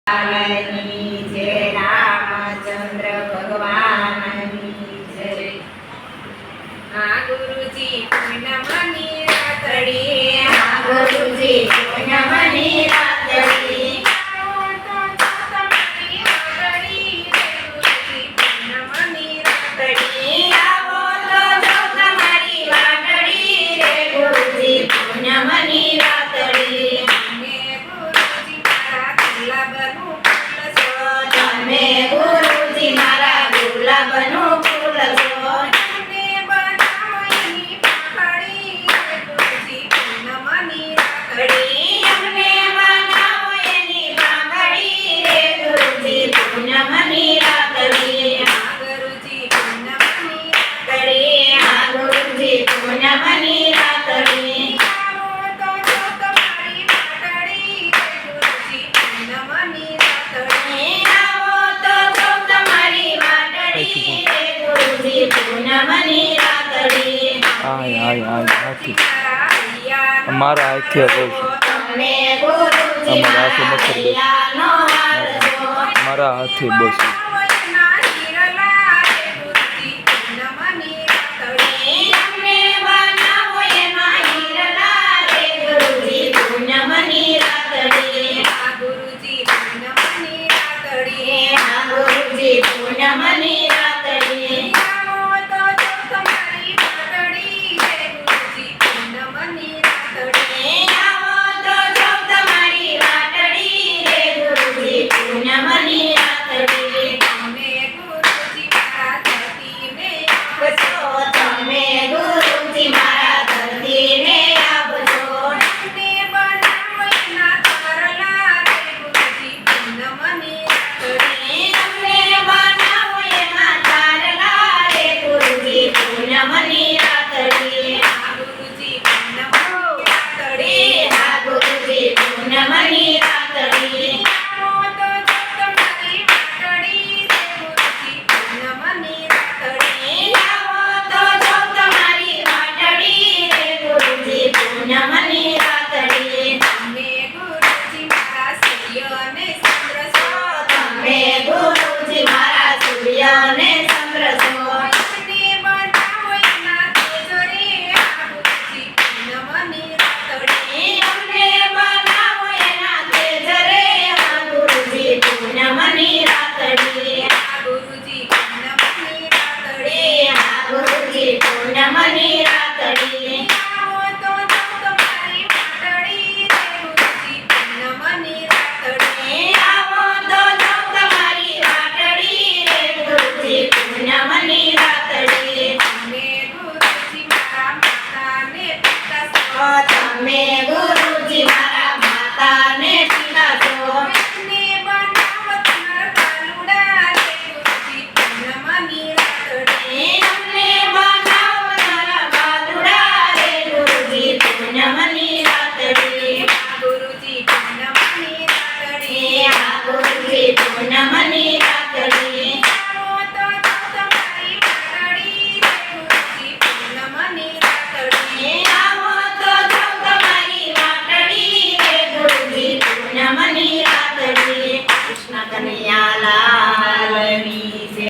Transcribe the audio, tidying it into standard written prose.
લાલની જય રામચંદ્ર ભગવાનની જય. આ ગુરુજી પૂનમની રાતડી, આ ગુરુજી પૂનમની રાતડી, આવો તો તમારી વાતડી રે ગુરુજી પૂનમની રાતડી, આવો તો જો તમારી વાતડી રે ગુરુજી પૂનમની રાતડી. તમે ગુરુજી મારા ગુલાબનું ફૂલ છો, તમને બનાવો એની પાંખડી રે ગુરુજી પૂનમની રાતડી, અમને બનાવો એની પાંખડી રે ગુરુજી પૂનમની રાતડી. આ ગુરુજી પૂનમની રાતડી, આ ગુરુજી પૂનમની રાતડી, આવો તો જો તમારી વાતડી રે ગુરુજી પૂનમની રાતડી, આવો તો જો તમારી વાતડી રે ગુરુજી પૂનમની રાતડી. અમારા હાથે કહું છું, તમે ગુરુજી અમારા હાથે મચ્છર બેસે. મારા મારા હાથે બસ